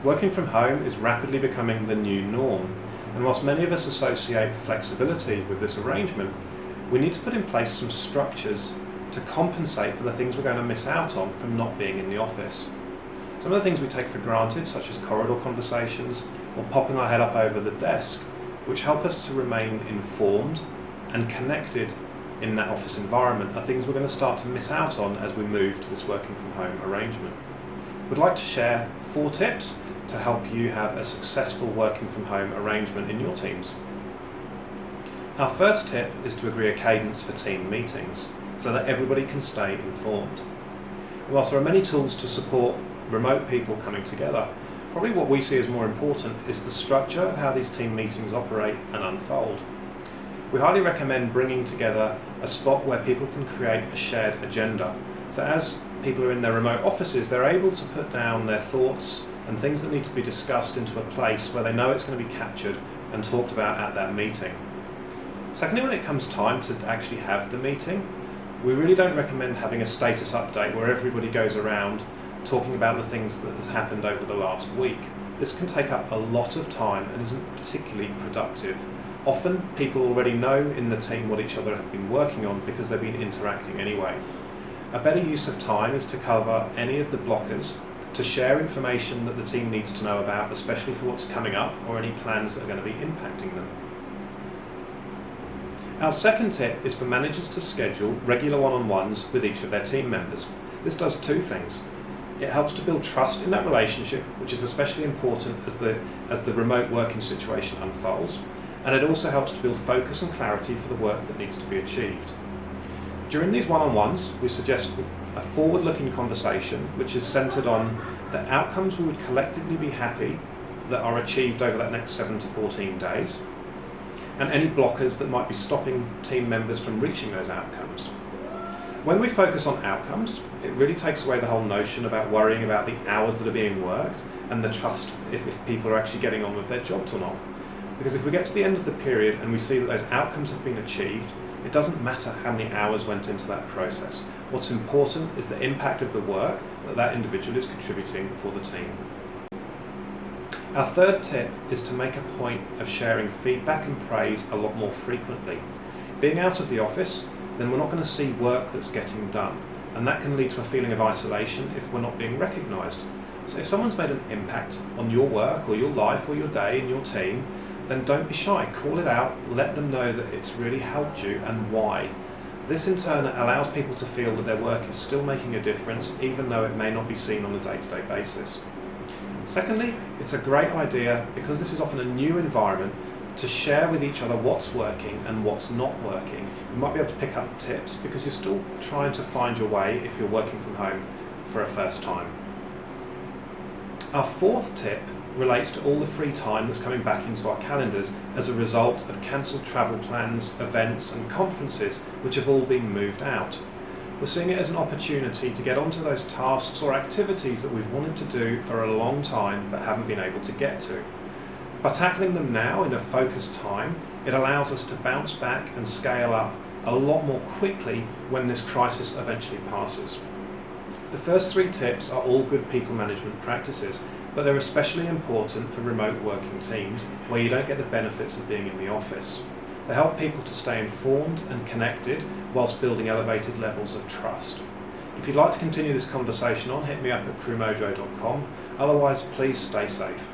Working from home is rapidly becoming the new norm, and whilst many of us associate flexibility with this arrangement, we need to put in place some structures to compensate for the things we're going to miss out on from not being in the office. Some of the things we take for granted, such as corridor conversations or popping our head up over the desk, which help us to remain informed and connected in that office environment, are things we're going to start to miss out on as we move to this working from home arrangement. We'd like to share 4 tips to help you have a successful working from home arrangement in your teams. Our first tip is to agree a cadence for team meetings so that everybody can stay informed. And whilst there are many tools to support remote people coming together, probably what we see as more important is the structure of how these team meetings operate and unfold. We highly recommend bringing together a spot where people can create a shared agenda. So as people are in their remote offices, they're able to put down their thoughts and things that need to be discussed into a place where they know it's going to be captured and talked about at that meeting. Secondly, when it comes time to actually have the meeting, we really don't recommend having a status update where everybody goes around talking about the things that has happened over the last week. This can take up a lot of time and isn't particularly productive. Often people already know in the team what each other have been working on because they've been interacting anyway. A better use of time is to cover any of the blockers, to share information that the team needs to know about, especially for what's coming up or any plans that are going to be impacting them. Our second tip is for managers to schedule regular one-on-ones with each of their team members. This does 2 things. It helps to build trust in that relationship, which is especially important as the remote working situation unfolds, and it also helps to build focus and clarity for the work that needs to be achieved. During these one-on-ones, we suggest a forward-looking conversation which is centred on the outcomes we would collectively be happy that are achieved over that next 7 to 14 days, and any blockers that might be stopping team members from reaching those outcomes. When we focus on outcomes, it really takes away the whole notion about worrying about the hours that are being worked and the trust if people are actually getting on with their jobs or not. Because if we get to the end of the period and we see that those outcomes have been achieved, it doesn't matter how many hours went into that process. What's important is the impact of the work that individual is contributing for the team. Our third tip is to make a point of sharing feedback and praise a lot more frequently. Being out of the office, then we're not going to see work that's getting done, and that can lead to a feeling of isolation if we're not being recognised. So if someone's made an impact on your work or your life or your day and your team, then don't be shy, call it out, let them know that it's really helped you and why. This in turn allows people to feel that their work is still making a difference even though it may not be seen on a day-to-day basis. Secondly, it's a great idea, because this is often a new environment, to share with each other what's working and what's not working. You might be able to pick up tips because you're still trying to find your way if you're working from home for a first time. Our fourth tip relates to all the free time that's coming back into our calendars as a result of cancelled travel plans, events and conferences which have all been moved out. We're seeing it as an opportunity to get onto those tasks or activities that we've wanted to do for a long time but haven't been able to get to. By tackling them now in a focused time, it allows us to bounce back and scale up a lot more quickly when this crisis eventually passes. The first 3 tips are all good people management practices, but they're especially important for remote working teams where you don't get the benefits of being in the office. They help people to stay informed and connected whilst building elevated levels of trust. If you'd like to continue this conversation on, hit me up at crewmojo.com. Otherwise, please stay safe.